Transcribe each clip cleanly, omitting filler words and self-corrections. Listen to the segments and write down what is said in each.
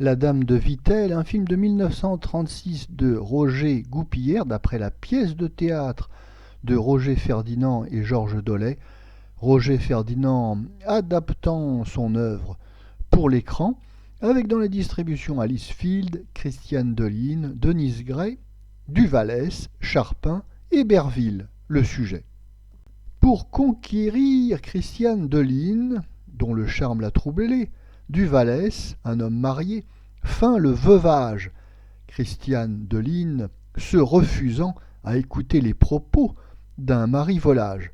La Dame de Vittel, un film de 1936 de Roger Goupillières, d'après la pièce de théâtre de Roger Ferdinand et Georges Doley. Roger Ferdinand adaptant son œuvre pour l'écran, avec dans la distribution Alice Field, Christiane Deline, Denise Gray, Duvallès, Charpin et Berville. Le sujet. Pour conquérir Christiane Deline, dont le charme l'a troublé, Duvallès, un homme marié, feint le veuvage, Christiane Deline se refusant à écouter les propos d'un mari volage.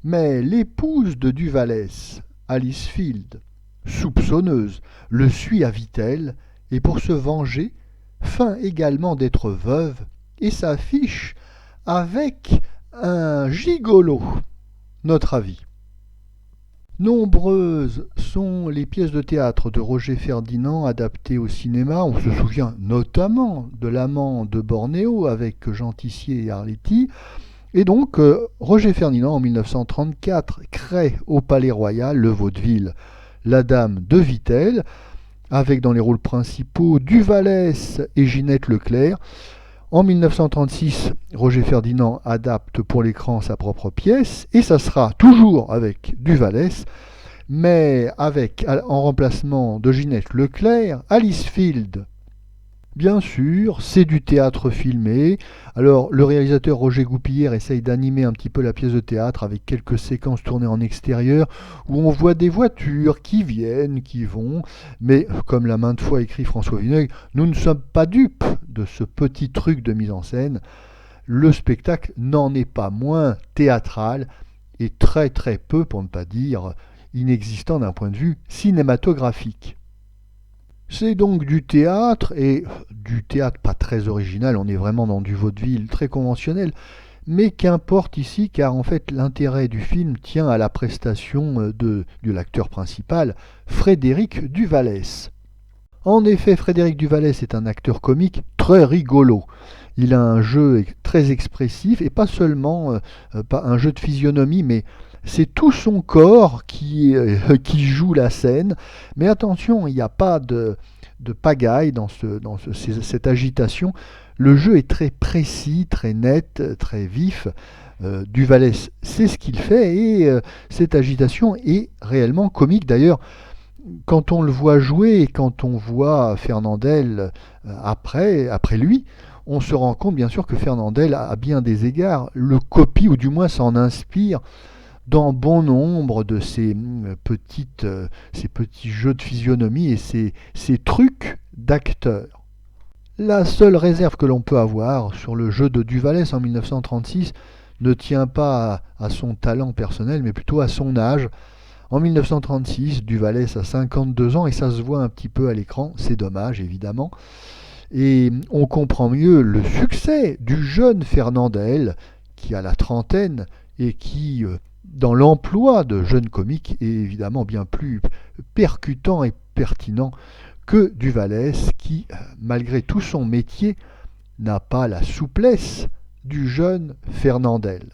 Mais l'épouse de Duvallès, Alice Field, soupçonneuse, le suit à Vittel et pour se venger, feint également d'être veuve et s'affiche avec un gigolo. Notre avis. Nombreuses sont les pièces de théâtre de Roger Ferdinand adaptées au cinéma. On se souvient notamment de L'Amant de Bornéo avec Jean Tissier et Arletty. Et donc, Roger Ferdinand, en 1934, crée au Palais Royal le vaudeville La Dame de Vittel, avec dans les rôles principaux Duvallès et Ginette Leclerc. En 1936, Roger Ferdinand adapte pour l'écran sa propre pièce, et ça sera toujours avec Duvallès, mais avec, en remplacement de Ginette Leclerc, Alice Field. Bien sûr, c'est du théâtre filmé. Alors, le réalisateur Roger Goupillières essaye d'animer un petit peu la pièce de théâtre avec quelques séquences tournées en extérieur où on voit des voitures qui viennent, qui vont. Mais, comme l'a maintes fois écrit François Vineuil, nous ne sommes pas dupes de ce petit truc de mise en scène. Le spectacle n'en est pas moins théâtral et très très peu, pour ne pas dire inexistant d'un point de vue cinématographique. C'est donc du théâtre, et du théâtre pas très original, on est vraiment dans du vaudeville très conventionnel, mais qu'importe ici, car en fait l'intérêt du film tient à la prestation de l'acteur principal, Frédéric Duvallès. En effet, Frédéric Duvallès est un acteur comique très rigolo. Il a un jeu très expressif, et pas seulement pas un jeu de physionomie, mais c'est tout son corps qui joue la scène. Mais attention, il n'y a pas de pagaille dans cette agitation. Le jeu est très précis, très net, très vif. Duvallès sait ce qu'il fait, et cette agitation est réellement comique. D'ailleurs, quand on le voit jouer et quand on voit Fernandel après lui, on se rend compte bien sûr que Fernandel, à bien des égards, le copie ou du moins s'en inspire dans bon nombre de ces petits jeux de physionomie et ces trucs d'acteurs. La seule réserve que l'on peut avoir sur le jeu de Duvallès en 1936 ne tient pas à son talent personnel, mais plutôt à son âge. En 1936, Duvallès a 52 ans et ça se voit un petit peu à l'écran, c'est dommage évidemment. Et on comprend mieux le succès du jeune Fernandel qui a la trentaine et qui, dans l'emploi de jeunes comiques, est évidemment bien plus percutant et pertinent que Duvallès qui, malgré tout son métier, n'a pas la souplesse du jeune Fernandel.